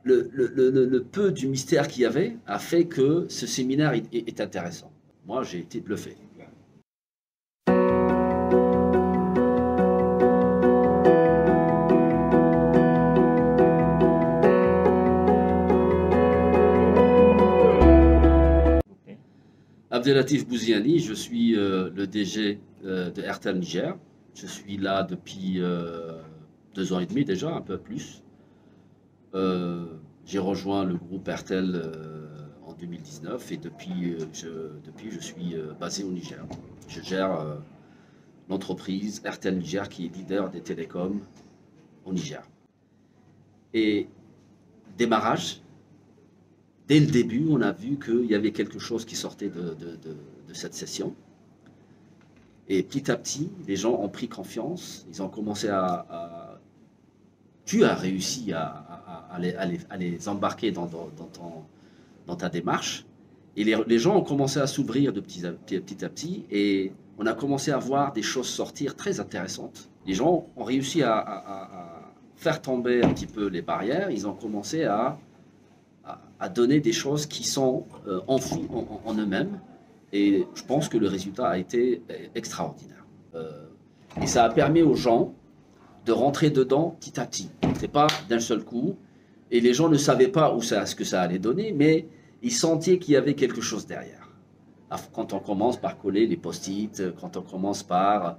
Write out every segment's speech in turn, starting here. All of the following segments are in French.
le peu du mystère qu'il y avait a fait que ce séminaire est intéressant. Moi, j'ai été bluffé. Abdelatif Bouziani, je suis le DG de Airtel Niger. Je suis là depuis 2 ans et demi déjà, un peu plus. J'ai rejoint le groupe Airtel en 2019 et depuis, je suis basé au Niger. Je gère l'entreprise Airtel Niger qui est leader des télécoms au Niger. Et démarrage, dès le début, on a vu qu'il y avait quelque chose qui sortait de cette session. Et petit à petit, les gens ont pris confiance, ils ont commencé tu as réussi à les embarquer dans ta démarche. Et les gens ont commencé à s'ouvrir de petit à petit et on a commencé à voir des choses sortir très intéressantes. Les gens ont réussi à faire tomber un petit peu les barrières, ils ont commencé à donner des choses qui sont enfouies en eux-mêmes. Et je pense que le résultat a été extraordinaire. Et ça a permis aux gens de rentrer dedans petit à petit. C'est pas d'un seul coup. Et les gens ne savaient pas ce que ça allait donner, mais ils sentaient qu'il y avait quelque chose derrière. Quand on commence par coller les post-it, quand on commence par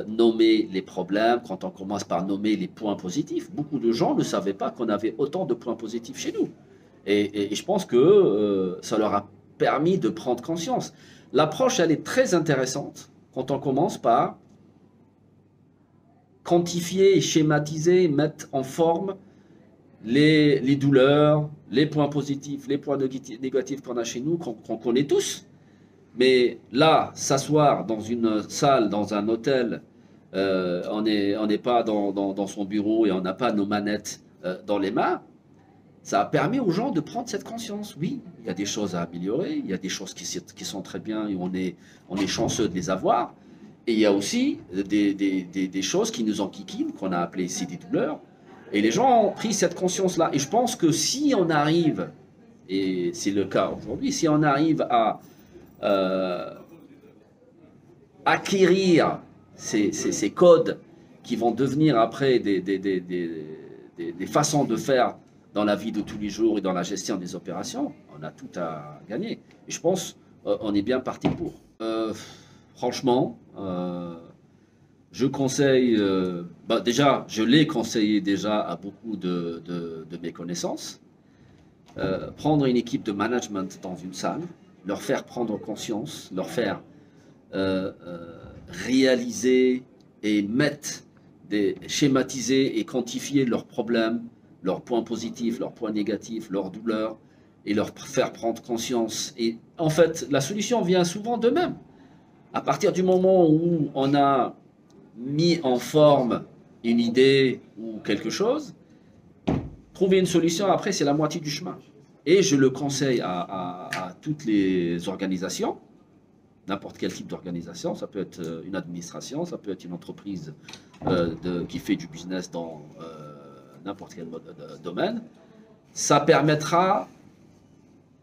nommer les problèmes, quand on commence par nommer les points positifs, beaucoup de gens ne savaient pas qu'on avait autant de points positifs chez nous. Et je pense que ça leur a permis de prendre conscience. L'approche, elle est très intéressante quand on commence par quantifier, schématiser, mettre en forme les douleurs, les points positifs, les points négatifs qu'on a chez nous, qu'on connaît tous. Mais là, s'asseoir dans une salle, dans un hôtel, on n'est pas dans son bureau et on n'a pas nos manettes dans les mains, ça a permis aux gens de prendre cette conscience. Oui, il y a des choses à améliorer, il y a des choses qui sont très bien et on est chanceux de les avoir. Et il y a aussi des choses qui nous enquiquinent, qu'on a appelées ici des douleurs. Et les gens ont pris cette conscience-là. Et je pense que si on arrive, et c'est le cas aujourd'hui, si on arrive à acquérir ces codes qui vont devenir après des façons de faire dans la vie de tous les jours et dans la gestion des opérations, on a tout à gagner. Et je pense on est bien parti pour. Franchement, je conseille, déjà, je l'ai conseillé déjà à beaucoup de mes connaissances, prendre une équipe de management dans une salle, leur faire prendre conscience, leur faire réaliser et schématiser et quantifier leurs problèmes, leurs points positifs, leurs points négatifs, leurs douleurs, et leur faire prendre conscience. Et en fait, la solution vient souvent d'eux-mêmes. À partir du moment où on a mis en forme une idée ou quelque chose, trouver une solution, après, c'est la moitié du chemin. Et je le conseille à toutes les organisations, n'importe quel type d'organisation, ça peut être une administration, ça peut être une entreprise qui fait du business dans n'importe quel domaine. Ça permettra,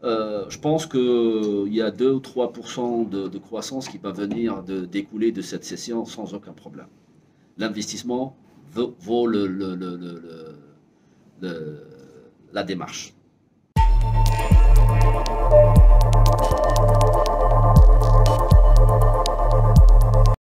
je pense qu'il y a 2 ou 3% de croissance qui va venir découler de cette session sans aucun problème. L'investissement vaut la démarche.